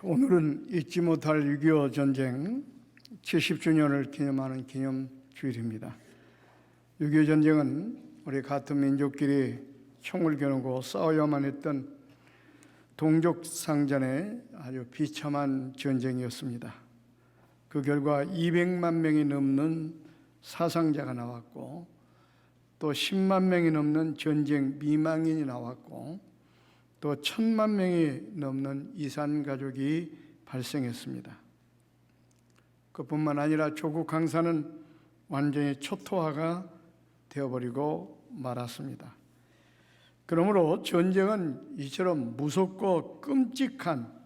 오늘은 잊지 못할 6.25 전쟁 70주년을 기념하는 기념주일입니다. 6.25 전쟁은 우리 같은 민족끼리 총을 겨누고 싸워야만 했던 동족상전의 아주 비참한 전쟁이었습니다. 그 결과 200만 명이 넘는 사상자가 나왔고, 또 10만 명이 넘는 전쟁 미망인이 나왔고, 또 1000만 명이 넘는 이산 가족이 발생했습니다. 그뿐만 아니라 조국 강사는 완전히 초토화가 되어버리고 말았습니다. 그러므로 전쟁은 이처럼 무섭고 끔찍한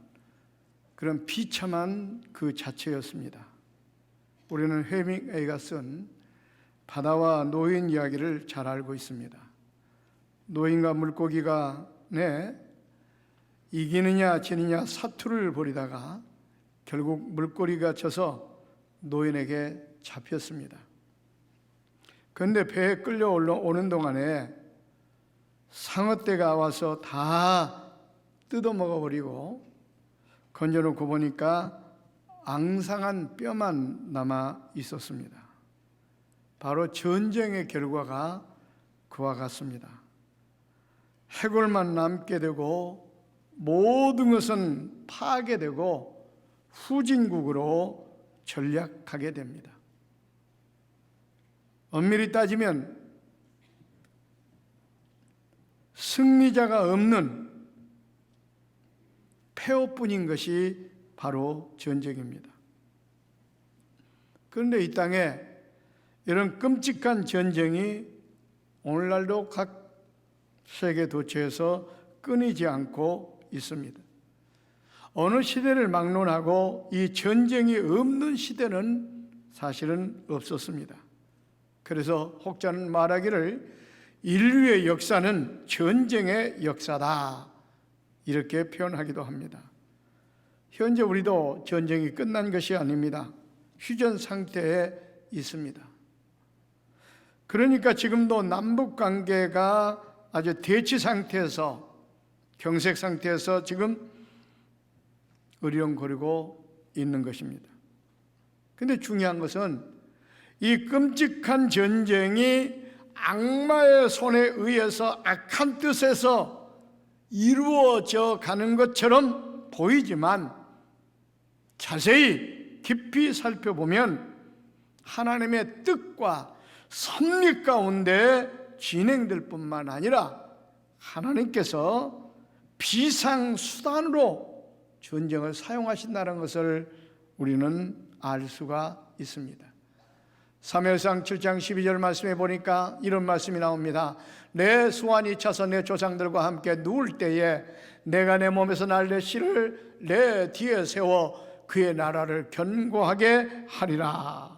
그런 비참한 그 자체였습니다. 우리는 헤밍웨이가 쓴 바다와 노인 이야기를 잘 알고 있습니다. 노인과 물고기가 이기느냐 지느냐 사투를 벌이다가 결국 물고기가 져서 노인에게 잡혔습니다. 그런데 배에 끌려 오는 동안에 상어떼가 와서 다 뜯어먹어버리고 건져놓고 보니까 앙상한 뼈만 남아 있었습니다. 바로 전쟁의 결과가 그와 같습니다. 해골만 남게 되고 모든 것은 파괴되고 후진국으로 전락하게 됩니다. 엄밀히 따지면 승리자가 없는 폐허뿐인 것이 바로 전쟁입니다. 그런데 이 땅에 이런 끔찍한 전쟁이 오늘날도 각 세계 도처에서 끊이지 않고 있습니다. 어느 시대를 막론하고 이 전쟁이 없는 시대는 사실은 없었습니다. 그래서 혹자는 말하기를 인류의 역사는 전쟁의 역사다, 이렇게 표현하기도 합니다. 현재 우리도 전쟁이 끝난 것이 아닙니다. 휴전 상태에 있습니다. 그러니까 지금도 남북 관계가 아주 대치 상태에서, 경색 상태에서 지금 으리렁거리고 있는 것입니다. 그런데 중요한 것은 이 끔찍한 전쟁이 악마의 손에 의해서 악한 뜻에서 이루어져 가는 것처럼 보이지만 자세히 깊이 살펴보면 하나님의 뜻과 섭리 가운데 진행될 뿐만 아니라 하나님께서 비상수단으로 전쟁을 사용하신다는 것을 우리는 알 수가 있습니다. 사무엘상 7장 12절 말씀에 보니까 이런 말씀이 나옵니다. 내 수완이 차서 내 조상들과 함께 누울 때에 내가 내 몸에서 날 내 씨를 내 뒤에 세워 그의 나라를 견고하게 하리라.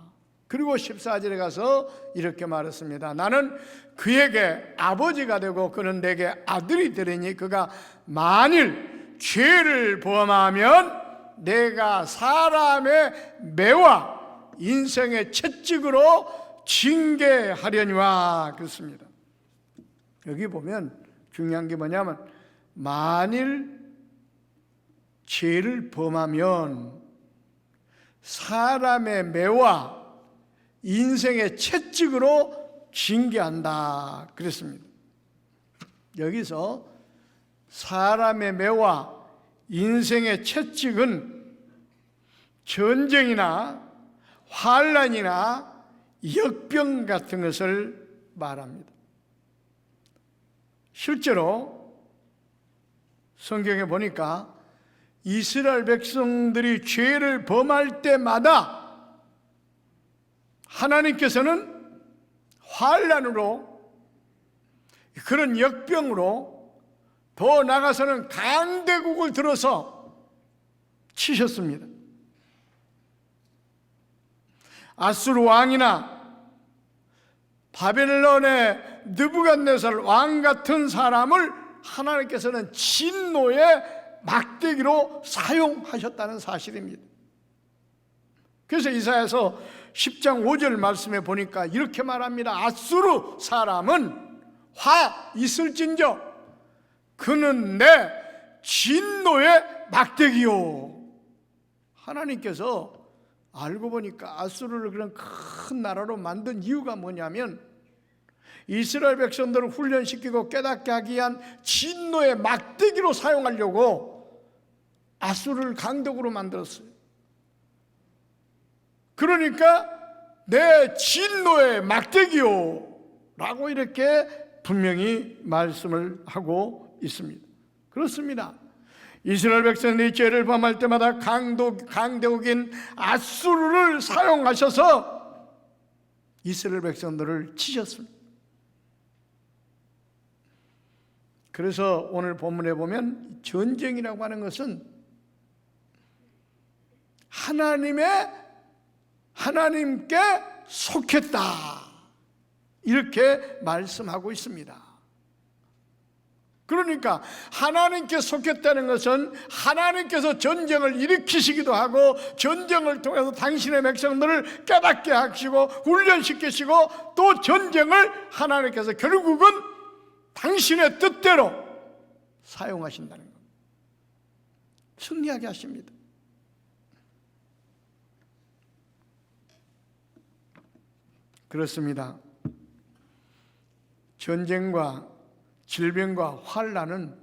그리고 14절에 가서 이렇게 말했습니다. 나는 그에게 아버지가 되고 그는 내게 아들이 되리니 그가 만일 죄를 범하면 내가 사람의 매와 인생의 채찍으로 징계하려니와 그렇습니다. 여기 보면 중요한 게 뭐냐면 만일 죄를 범하면 사람의 매와 인생의 채찍으로 징계한다 그랬습니다. 여기서 사람의 매와 인생의 채찍은 전쟁이나 환난이나 역병 같은 것을 말합니다. 실제로 성경에 보니까 이스라엘 백성들이 죄를 범할 때마다 하나님께서는 환난으로, 그런 역병으로, 더 나아가서는 강대국을 들어서 치셨습니다. 아수르 왕이나 바벨론의 느부갓네살 왕 같은 사람을 하나님께서는 진노의 막대기로 사용하셨다는 사실입니다. 그래서 이사야서 10장 5절 말씀에 보니까 이렇게 말합니다. 아수르 사람은 화 있을진저 그는 내 진노의 막대기요. 하나님께서 알고 보니까 아수르를 그런 큰 나라로 만든 이유가 뭐냐면 이스라엘 백성들을 훈련시키고 깨닫게 하기 위한 진노의 막대기로 사용하려고 아수르를 강독으로 만들었어요. 그러니까 내 진노의 막대기요 라고 이렇게 분명히 말씀을 하고 있습니다. 그렇습니다. 이스라엘 백성들이 죄를 범할 때마다 강대국인 아수르를 사용하셔서 이스라엘 백성들을 치셨습니다. 그래서 오늘 본문에 보면 전쟁이라고 하는 것은 하나님께 속했다 이렇게 말씀하고 있습니다. 그러니까 하나님께 속했다는 것은 하나님께서 전쟁을 일으키시기도 하고 전쟁을 통해서 당신의 백성들을 깨닫게 하시고 훈련시키시고 또 전쟁을 하나님께서 결국은 당신의 뜻대로 사용하신다는 겁니다. 승리하게 하십니다. 그렇습니다. 전쟁과 질병과 환난은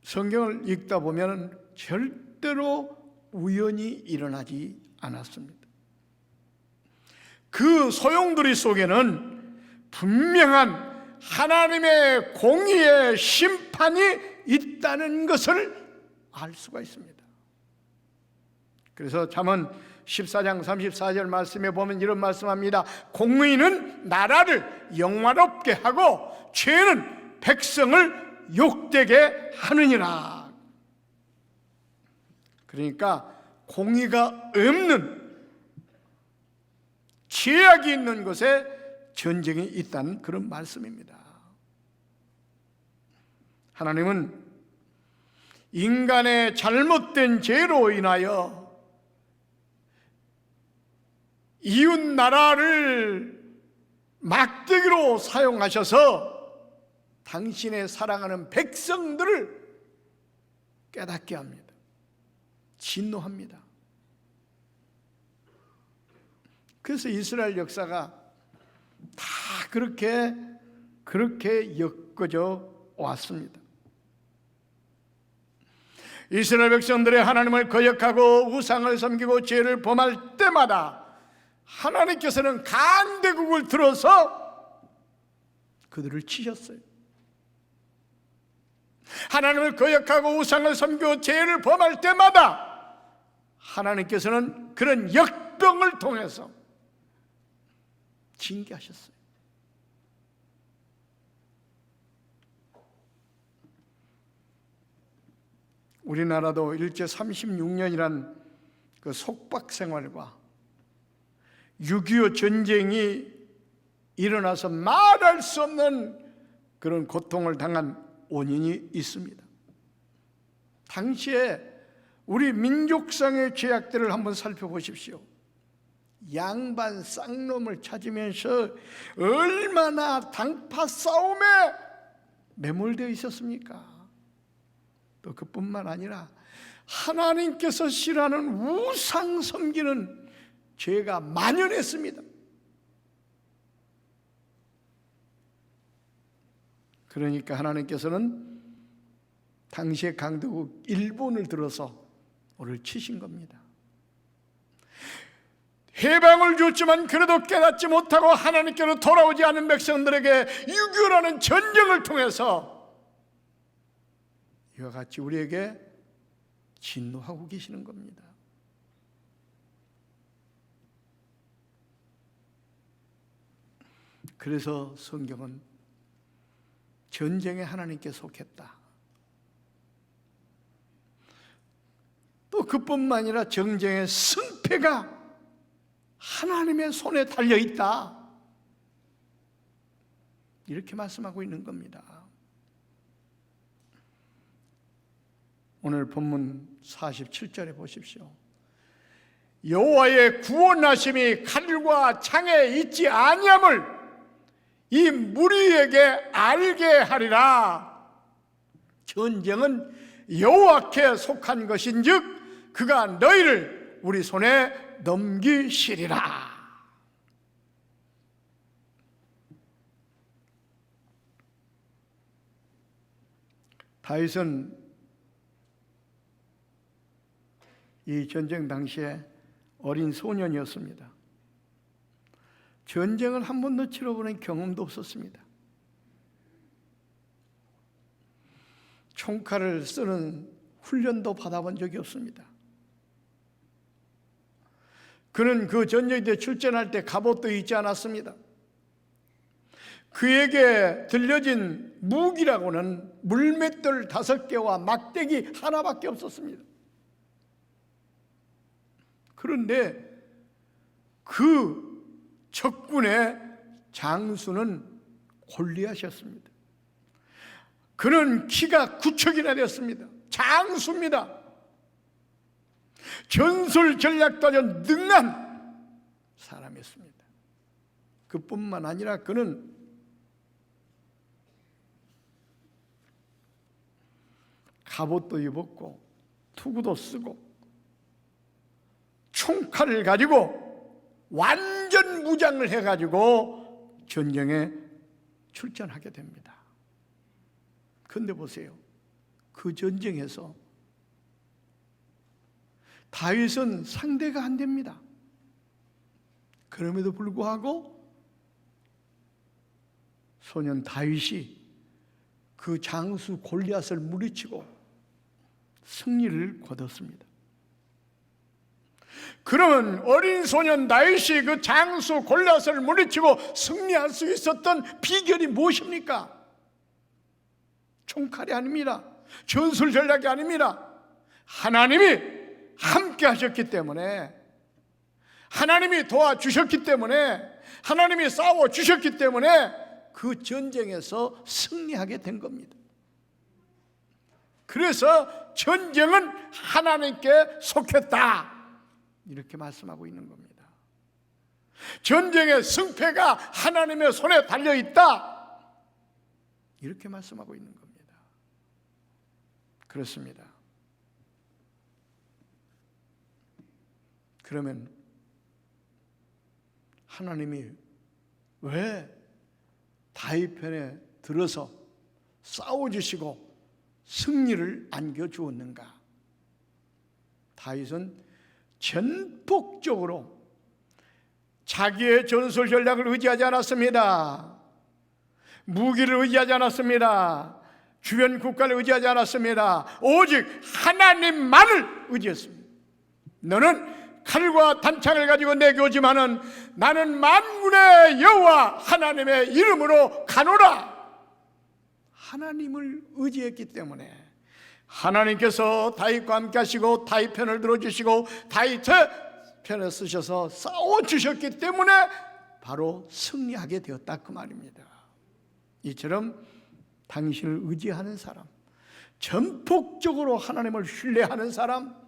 성경을 읽다 보면 절대로 우연히 일어나지 않았습니다. 그 소용돌이 속에는 분명한 하나님의 공의의 심판이 있다는 것을 알 수가 있습니다. 그래서 잠언 14장 34절 말씀에 보면 이런 말씀합니다. 공의는 나라를 영화롭게 하고 죄는 백성을 욕되게 하느니라. 그러니까 공의가 없는 죄악이 있는 곳에 전쟁이 있다는 그런 말씀입니다. 하나님은 인간의 잘못된 죄로 인하여 이웃 나라를 막대기로 사용하셔서 당신의 사랑하는 백성들을 깨닫게 합니다. 진노합니다. 그래서 이스라엘 역사가 다 그렇게 엮어져 왔습니다. 이스라엘 백성들의 하나님을 거역하고 우상을 섬기고 죄를 범할 때마다 하나님께서는 강대국을 들어서 그들을 치셨어요. 하나님을 거역하고 우상을 섬기고 죄를 범할 때마다 하나님께서는 그런 역병을 통해서 징계하셨어요. 우리나라도 일제 36년이란 그 속박 생활과 6.25 전쟁이 일어나서 말할 수 없는 그런 고통을 당한 원인이 있습니다. 당시에 우리 민족상의 죄악들을 한번 살펴보십시오. 양반 쌍놈을 찾으면서 얼마나 당파 싸움에 매몰되어 있었습니까? 또 그뿐만 아니라 하나님께서 싫어하는 우상 섬기는 죄가 만연했습니다. 그러니까 하나님께서는 당시의 강대국 일본을 들어서 우리를 치신 겁니다. 해방을 줬지만 그래도 깨닫지 못하고 하나님께로 돌아오지 않은 백성들에게 6.25라는 전쟁을 통해서 이와 같이 우리에게 진노하고 계시는 겁니다. 그래서 성경은 전쟁에 하나님께 속했다. 또 그뿐만 아니라 전쟁의 승패가 하나님의 손에 달려있다. 이렇게 말씀하고 있는 겁니다. 오늘 본문 47절에 보십시오. 여호와의 구원하심이 칼과 창에 있지 아니함을 이 무리에게 알게 하리라. 전쟁은 여호와께 속한 것인즉 그가 너희를 우리 손에 넘기시리라. 다윗은 이 전쟁 당시에 어린 소년이었습니다. 전쟁을 한 번도 치러보는 경험도 없었습니다. 총칼을 쓰는 훈련도 받아본 적이 없습니다. 그는 그 전쟁에 출전할 때 갑옷도 입지 않았습니다. 그에게 들려진 무기라고는 물맷돌 5개와 막대기 하나밖에 없었습니다. 그런데 그 적군의 장수는 골리앗이었습니다. 그는 키가 9척이나 되었습니다. 장수입니다. 전술 전략도 아주 능한 사람이었습니다. 그뿐만 아니라 그는 갑옷도 입었고 투구도 쓰고 총칼을 가지고 완전 무장을 해가지고 전쟁에 출전하게 됩니다. 그런데 보세요. 그 전쟁에서 다윗은 상대가 안 됩니다. 그럼에도 불구하고 소년 다윗이 그 장수 골리앗을 물리치고 승리를 거뒀습니다. 그러면 어린 소년 다윗이 그 장수 골리앗을 물리치고 승리할 수 있었던 비결이 무엇입니까? 총칼이 아닙니다. 전술 전략이 아닙니다. 하나님이 함께 하셨기 때문에, 하나님이 도와주셨기 때문에, 하나님이 싸워주셨기 때문에 그 전쟁에서 승리하게 된 겁니다. 그래서 전쟁은 하나님께 속했다, 이렇게 말씀하고 있는 겁니다. 전쟁의 승패가 하나님의 손에 달려있다, 이렇게 말씀하고 있는 겁니다. 그렇습니다. 그러면 하나님이 왜 다윗 편에 들어서 싸워주시고 승리를 안겨주었는가? 다윗은 전폭적으로 자기의 전술 전략을 의지하지 않았습니다. 무기를 의지하지 않았습니다. 주변 국가를 의지하지 않았습니다. 오직 하나님만을 의지했습니다. 너는 칼과 단창을 가지고 내게 오지만은 나는 만군의 여호와 하나님의 이름으로 가노라. 하나님을 의지했기 때문에 하나님께서 다윗과 함께 하시고 다윗 편을 들어주시고 다윗의 편에 쓰셔서 싸워주셨기 때문에 바로 승리하게 되었다, 그 말입니다. 이처럼 당신을 의지하는 사람, 전폭적으로 하나님을 신뢰하는 사람,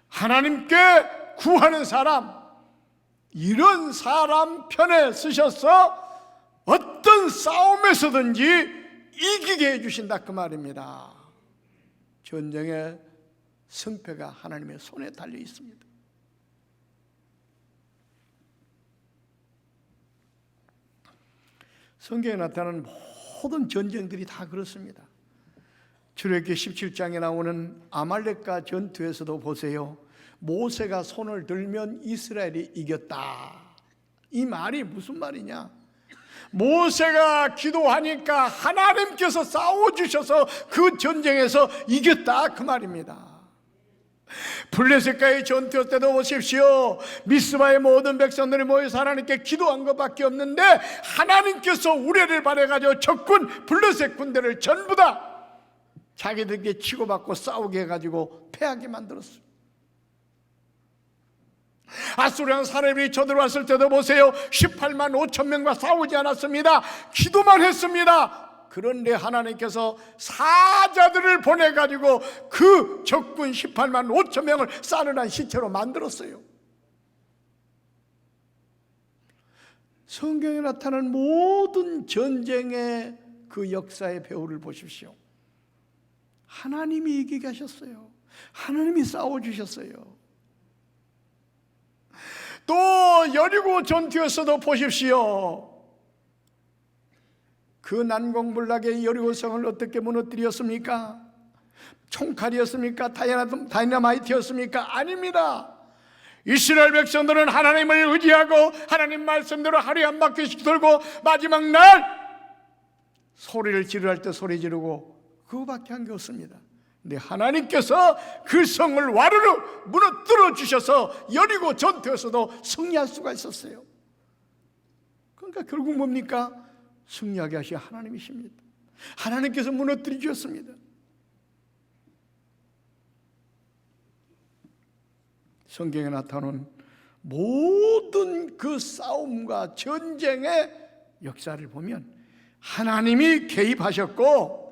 하나님께 구하는 사람, 이런 사람 편에 쓰셔서 어떤 싸움에서든지 이기게 해주신다, 그 말입니다. 전쟁의 승패가 하나님의 손에 달려 있습니다. 성경에 나타나는 모든 전쟁들이 다 그렇습니다. 출애굽기 17장에 나오는 아말렉과 전투에서도 보세요. 모세가 손을 들면 이스라엘이 이겼다. 이 말이 무슨 말이냐? 모세가 기도하니까 하나님께서 싸워주셔서 그 전쟁에서 이겼다, 그 말입니다. 블레셋과의 전투 때도 보십시오. 미스바의 모든 백성들이 모여서 하나님께 기도한 것밖에 없는데 하나님께서 우레를 발해가지고 적군 블레셋 군대를 전부 다 자기들에게 치고받고 싸우게 해가지고 패하게 만들었어요. 아수르랑 사렙이 쳐들어왔을 때도 보세요. 18만 5천 명과 싸우지 않았습니다. 기도만 했습니다. 그런데 하나님께서 사자들을 보내가지고 그 적군 18만 5천 명을 싸늘한 시체로 만들었어요. 성경에 나타나는 모든 전쟁의 그 역사의 배후를 보십시오. 하나님이 이기게 하셨어요. 하나님이 싸워주셨어요. 또 여리고 전투에서도 보십시오. 그 난공불락의 여리고성을 어떻게 무너뜨렸습니까? 총칼이었습니까? 다이너마이트였습니까? 아닙니다. 이스라엘 백성들은 하나님을 의지하고 하나님 말씀대로 하루에 한 바퀴씩 돌고 마지막 날 소리를 지르할 때 소리 지르고 그거밖에 한 게 없습니다. 근데 하나님께서 그 성을 와르르 무너뜨려 주셔서 여리고 전투에서도 승리할 수가 있었어요. 그러니까 결국 뭡니까? 승리하게 하신 하나님이십니다. 하나님께서 무너뜨려 주셨습니다. 성경에 나타나는 모든 그 싸움과 전쟁의 역사를 보면 하나님이 개입하셨고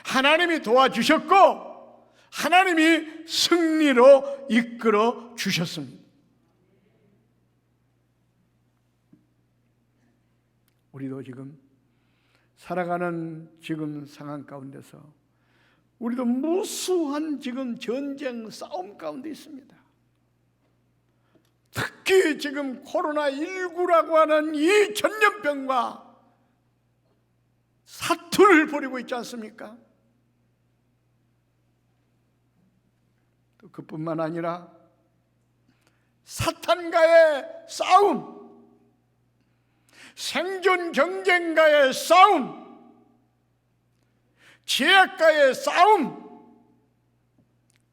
하나님이 도와주셨고 하나님이 승리로 이끌어 주셨습니다. 우리도 지금 살아가는 지금 상황 가운데서 우리도 무수한 지금 전쟁 싸움 가운데 있습니다. 특히 지금 코로나19라고 하는 이 전염병과 사투를 벌이고 있지 않습니까? 또 그뿐만 아니라 사탄과의 싸움, 생존 경쟁과의 싸움, 제약과의 싸움,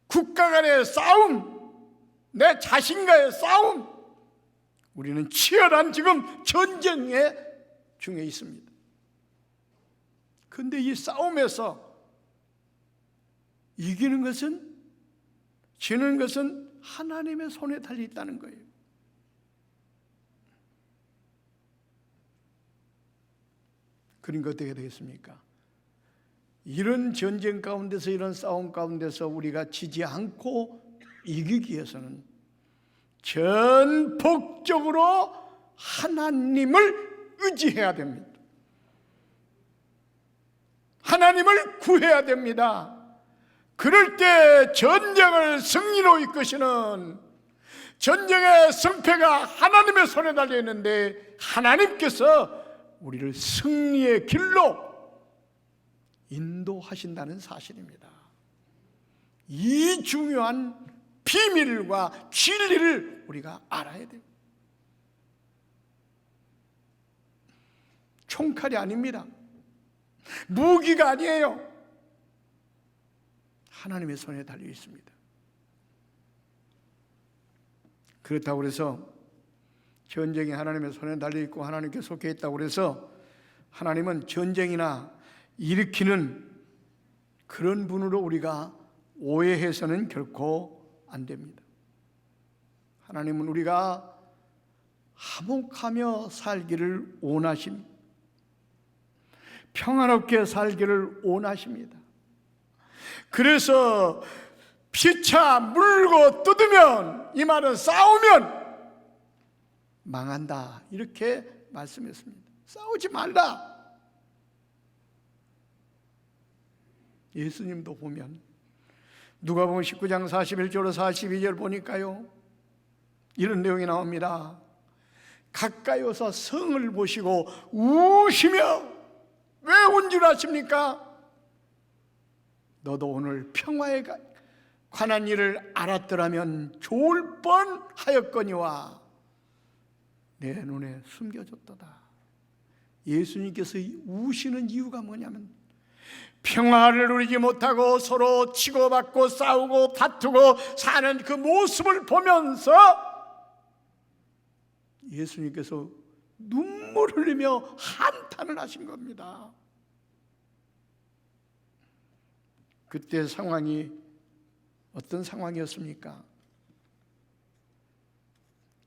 국가 간의 싸움, 내 자신과의 싸움, 우리는 치열한 지금 전쟁의 중에 있습니다. 그런데 이 싸움에서 이기는 것은, 지는 것은 하나님의 손에 달려 있다는 거예요. 그러니까 어떻게 되겠습니까? 이런 전쟁 가운데서, 이런 싸움 가운데서 우리가 지지 않고 이기기 위해서는 전폭적으로 하나님을 의지해야 됩니다. 하나님을 구해야 됩니다. 그럴 때 전쟁을 승리로 이끄시는, 전쟁의 승패가 하나님의 손에 달려 있는데 하나님께서 우리를 승리의 길로 인도하신다는 사실입니다. 이 중요한 비밀과 진리를 우리가 알아야 돼요. 총칼이 아닙니다. 무기가 아니에요. 하나님의 손에 달려 있습니다. 그렇다고 해서 전쟁이 하나님의 손에 달려 있고 하나님께 속해 있다고 해서 하나님은 전쟁이나 일으키는 그런 분으로 우리가 오해해서는 결코 안 됩니다. 하나님은 우리가 화목하며 살기를 원하십니다. 평안롭게 살기를 원하십니다. 그래서 피차 물고 뜯으면, 이 말은 싸우면 망한다, 이렇게 말씀했습니다. 싸우지 말라. 예수님도 보면 누가복음 19장 41절로 42절 보니까요, 이런 내용이 나옵니다. 가까이 오서 성을 보시고 우시며, 왜 운 줄 아십니까? 너도 오늘 평화에 관한 일을 알았더라면 좋을 뻔하였거니와 내 눈에 숨겨졌도다. 예수님께서 우시는 이유가 뭐냐면, 평화를 누리지 못하고 서로 치고받고 싸우고 다투고 사는 그 모습을 보면서 예수님께서 눈물을 흘리며 한탄을 하신 겁니다. 그때 상황이 어떤 상황이었습니까?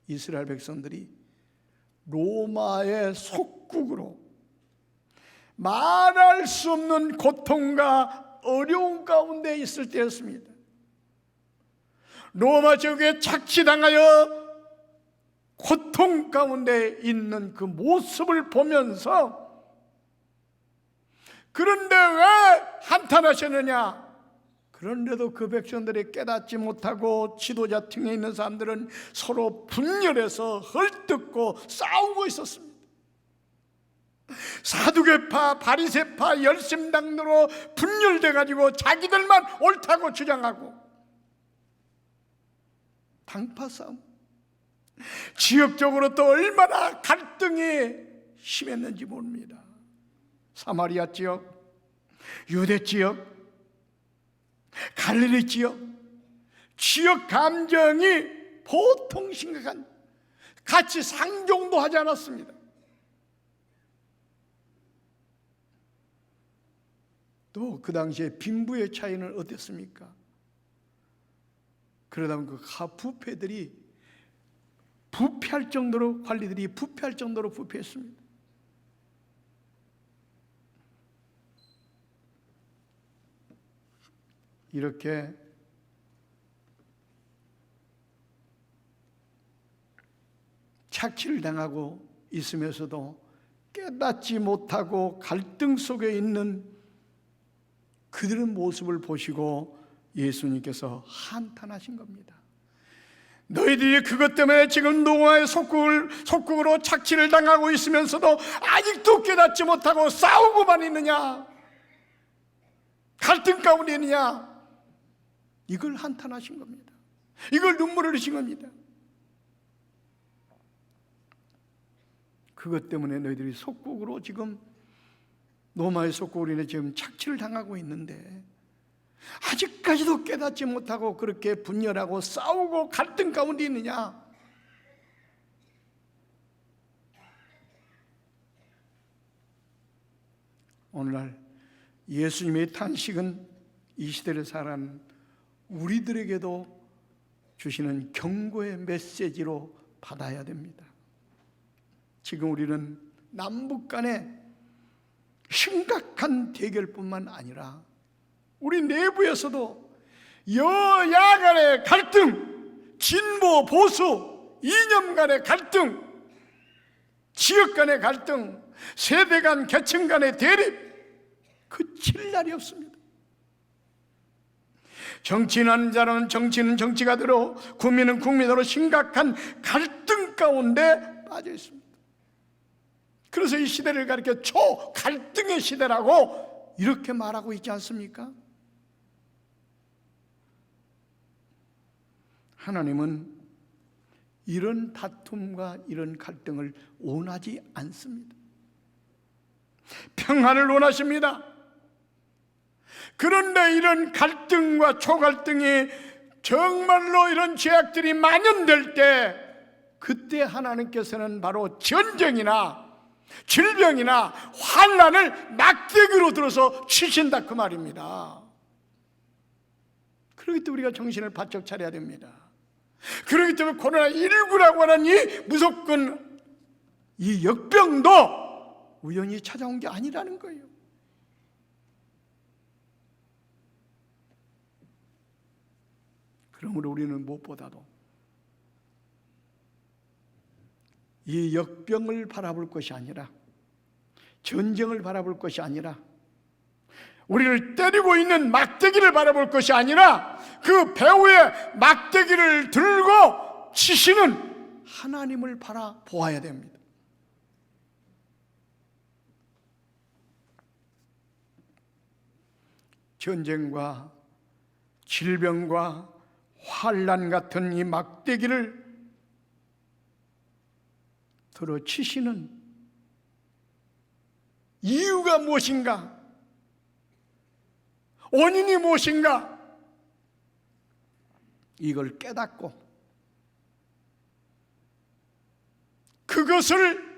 이스라엘 백성들이 로마의 속국으로 말할 수 없는 고통과 어려움 가운데 있을 때였습니다. 로마 제국에 착취당하여 고통 가운데 있는 그 모습을 보면서 그런데 왜 한탄하셨느냐? 그런데도 그 백성들이 깨닫지 못하고 지도자 층에 있는 사람들은 서로 분열해서 헐뜯고 싸우고 있었습니다. 사두개파, 바리새파, 열심당으로 분열돼 가지고 자기들만 옳다고 주장하고 당파 싸움. 지역적으로 또 얼마나 갈등이 심했는지 모릅니다. 사마리아 지역, 유대 지역, 갈릴리 지역, 지역 감정이 보통 심각한, 같이 상종도 하지 않았습니다. 또 그 당시에 빈부의 차이는 어땠습니까? 그러다 보면 그 부패들이 부패할 정도로, 관리들이 부패할 정도로 부패했습니다. 이렇게 착취를 당하고 있으면서도 깨닫지 못하고 갈등 속에 있는 그들의 모습을 보시고 예수님께서 한탄하신 겁니다. 너희들이 그것 때문에 지금 노아의 속국으로 착취를 당하고 있으면서도 아직도 깨닫지 못하고 싸우고만 있느냐? 갈등 가운데 있느냐? 이걸 한탄하신 겁니다. 이걸 눈물을 흘리신 겁니다. 그것 때문에 너희들이 속국으로 지금 로마의 속국으로 인해 지금 착취를 당하고 있는데 아직까지도 깨닫지 못하고 그렇게 분열하고 싸우고 갈등 가운데 있느냐? 오늘날 예수님의 탄식은 이 시대를 살아가는 우리들에게도 주시는 경고의 메시지로 받아야 됩니다. 지금 우리는 남북 간의 심각한 대결뿐만 아니라 우리 내부에서도 여야 간의 갈등, 진보, 보수, 이념 간의 갈등, 지역 간의 갈등, 세대 간, 계층 간의 대립, 그칠 날이 없습니다. 정치인하는 자는 정치는 정치가대로, 국민은 국민으로 심각한 갈등 가운데 빠져 있습니다. 그래서 이 시대를 가리켜 초갈등의 시대라고 이렇게 말하고 있지 않습니까? 하나님은 이런 다툼과 이런 갈등을 원하지 않습니다. 평화를 원하십니다. 그런데 이런 갈등과 초갈등이 정말로 이런 죄악들이 만연될 때, 그때 하나님께서는 바로 전쟁이나 질병이나 환난을 막대기로 들어서 치신다, 그 말입니다. 그렇기 때문에 우리가 정신을 바짝 차려야 됩니다. 그렇기 때문에 코로나19라고 하는 이 무조건 이 역병도 우연히 찾아온 게 아니라는 거예요. 그러므로 우리는 무엇보다도 이 역병을 바라볼 것이 아니라, 전쟁을 바라볼 것이 아니라, 우리를 때리고 있는 막대기를 바라볼 것이 아니라 그 배후에 막대기를 들고 치시는 하나님을 바라보아야 됩니다. 전쟁과 질병과 환난 같은 이 막대기를 들어 치시는 이유가 무엇인가? 원인이 무엇인가? 이걸 깨닫고 그것을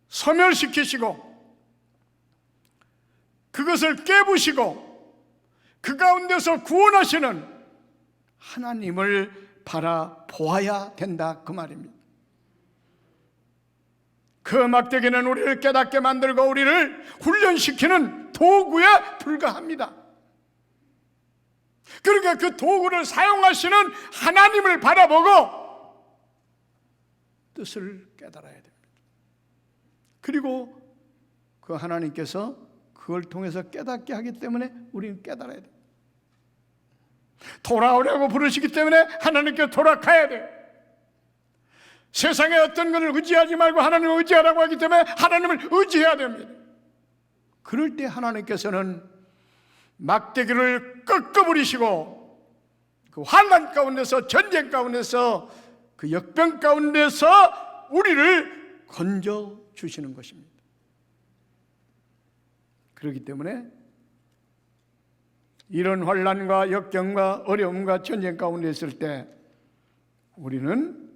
소멸시키시고 그것을 깨부시고 그 가운데서 구원하시는 하나님을 바라보아야 된다, 그 말입니다. 그 막대기는 우리를 깨닫게 만들고 우리를 훈련시키는 도구에 불과합니다. 그러니까 그 도구를 사용하시는 하나님을 바라보고 뜻을 깨달아야 됩니다. 그리고 그 하나님께서 그 그걸 통해서 깨닫게 하기 때문에 우리는 깨달아야 돼. 돌아오라고 부르시기 때문에 하나님께 돌아가야 돼. 세상의 어떤 것을 의지하지 말고 하나님을 의지하라고 하기 때문에 하나님을 의지해야 됩니다. 그럴 때 하나님께서는 막대기를 꺾어버리시고 그 환난 가운데서, 전쟁 가운데서, 그 역병 가운데서 우리를 건져주시는 것입니다. 그렇기 때문에 이런 환난과 역경과 어려움과 전쟁 가운데 있을 때 우리는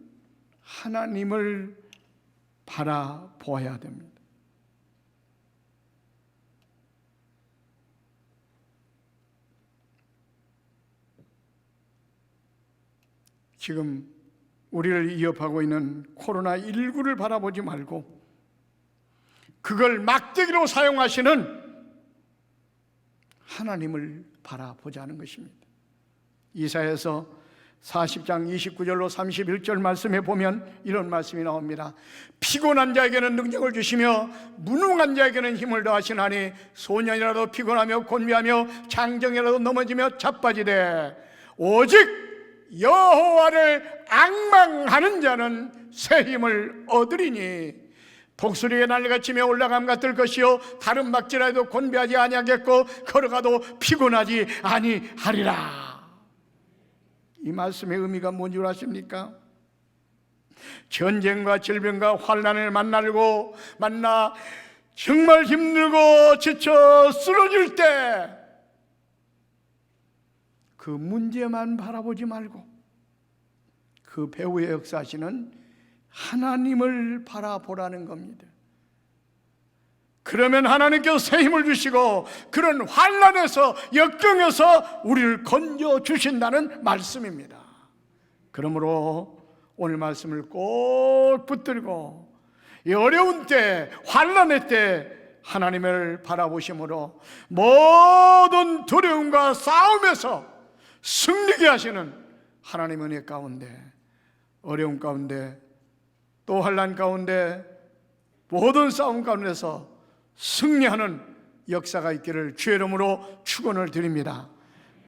하나님을 바라보아야 됩니다. 지금 우리를 위협하고 있는 코로나19를 바라보지 말고 그걸 막대기로 사용하시는 하나님을 바라보자는 것입니다. 이사야서 40장 29절로 31절 말씀에 보면 이런 말씀이 나옵니다. 피곤한 자에게는 능력을 주시며 무능한 자에게는 힘을 더하시나니 소년이라도 피곤하며 곤비하며 장정이라도 넘어지며 자빠지되 오직 여호와를 앙망하는 자는 새 힘을 얻으리니 독수리의 날개가 치며 올라감과 뜰 것이요 다른 막지라도 곤비하지 아니하겠고 걸어가도 피곤하지 아니하리라. 이 말씀의 의미가 뭔지 아십니까? 전쟁과 질병과 환난을 만나 정말 힘들고 지쳐 쓰러질 때 그 문제만 바라보지 말고 그 배후에 역사하시는 하나님을 바라보라는 겁니다. 그러면 하나님께서 새 힘을 주시고 그런 환난에서 역경에서 우리를 건져주신다는 말씀입니다. 그러므로 오늘 말씀을 꼭 붙들고 이 어려운 때, 환난의 때 하나님을 바라보심으로 모든 두려움과 싸움에서 승리케 하시는 하나님의 은혜 가운데, 어려움 가운데, 또 환난 가운데, 모든 싸움 가운데서 승리하는 역사가 있기를 주의 이름으로 축원을 드립니다.